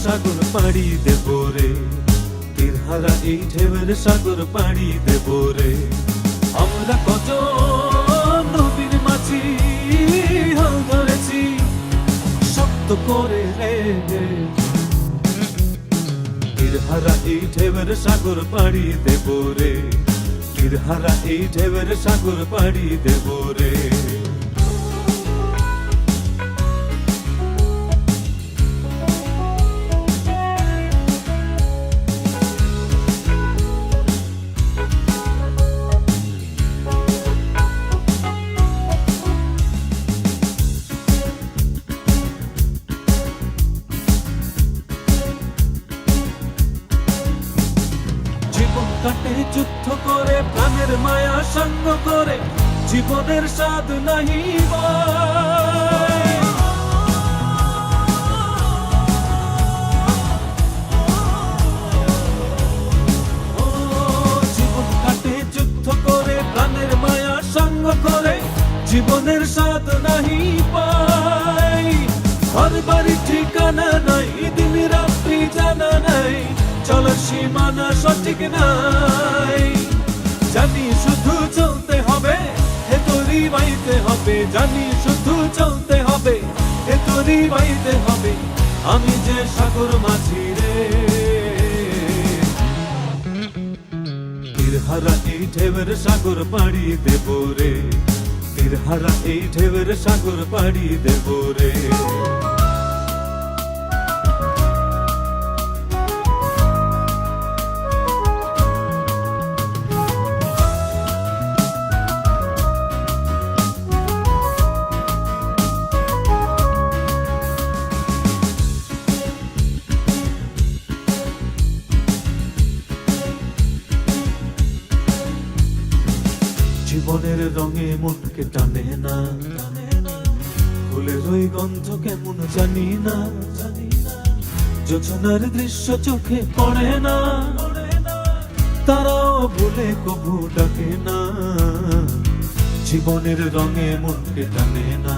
সাগর পাড়ি দেব রে, তীরহারা এই ঢেউয়ের সাগর পাড়ি দেব রে। আমরা কত নবীর মাঝি হাল ধরেছি শক্ত করে রে, তীরহারা এই ঢেউয়ের সাগর পাড়ি দেব রে, তীরহারা এই ঢেউয়ের সাগর পাড়ি দেব রে। কাটে যুদ্ধ করে প্রাণের মায়া সঙ্গ করে, জীবনের স্বাদ নাহি জীবন কাটে যুদ্ধ করে প্রাণের মায়া সঙ্গ করে, জীবনের স্বাদ নাহি পাই। ঘর বাড়ি ঠিকানা নাই, দিন রাত্রি জানা নাই, চলার সীমানা সঠিক নাই। জানি শুধু চলতে হবে, হে তোরি বাইতে হবে, জানি শুধু চলতে হবে, হে তোরি বাইতে হবে। আমি যে সাগর মাঝি রে, তীরহারা এই ঢেউয়ের সাগর পাড়ি দেব রে, তীরহারা এই ঢেউয়ের সাগর পাড়ি দেব রে। জীবনের রঙে মনকে টানে না, ফুলের ওই গন্ধ কেমন জানি না, যোছনার দৃশ্য চোখে পড়ে না, তারাও ভুলে কবু ডাকে না। জীবনের রঙে মনকে টানে না,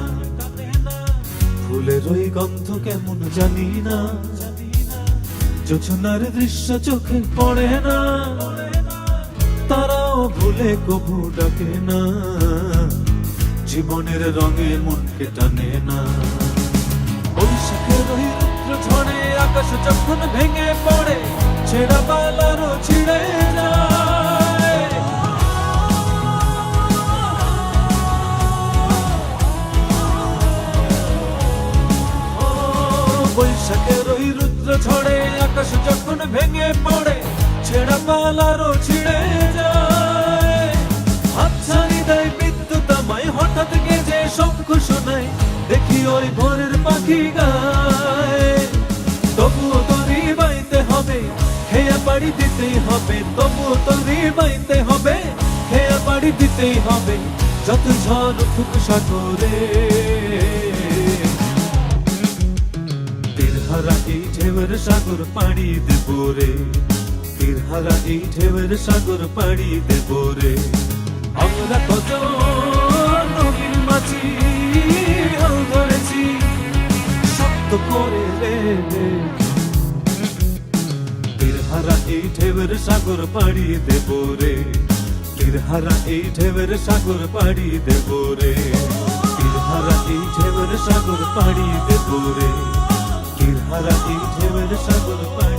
ফুলের ওই গন্ধ কেমন জানি না, যোছনার দৃশ্য চোখে পড়ে না, তারাও ভুলে কবু ডাকে না। জীবনের রঙে মনকে টানে না। বৈশাখের ওই রুদ্র ঝড়ে আকাশ যখন ভেঙে পড়ে, ছেঁড়া পালারও ছিঁড়ে যায়। বৈশাখের ওই রুদ্র ঝড়ে আকাশ যখন ভেঙে পড়ে, ছেঁড়া পালারও ছিঁড়ে যায়। হাতছানি দেয় বিদ্যুৎ আমায়, হঠাৎ গেজে শঙ্খ শোনায়, দেখি ওই ভোরের পাখি গায়। তবুও তোরই বাইতে হবে, হেয়া পাড়ি দিতেই হবে, তবুও তোরই বাইতে হবে, হেয়া পাড়ি দিতেই হবে, যত ঝড় উঠুক সাগরে। তীরহারা এই ঢেউয়ের সাগর পাড়ি দেব রে, তীরহারা এই ঢেউয়ের সাগর পাড়ি দেব রে। আমরা কত নবীর মাঝি হাল ধরেছি শক্ত করে রে, তীরহারা এই ঢেউয়ের সাগর পাড়ি দেব রে, তীরহারা এই ঢেউয়ের সাগর পাড়ি দেব রে, তীরহারা এই ঢেউয়ের সাগর পাড়ি দেব রে, তীরহারা এই ঢেউয়ের সাগর পাড়ি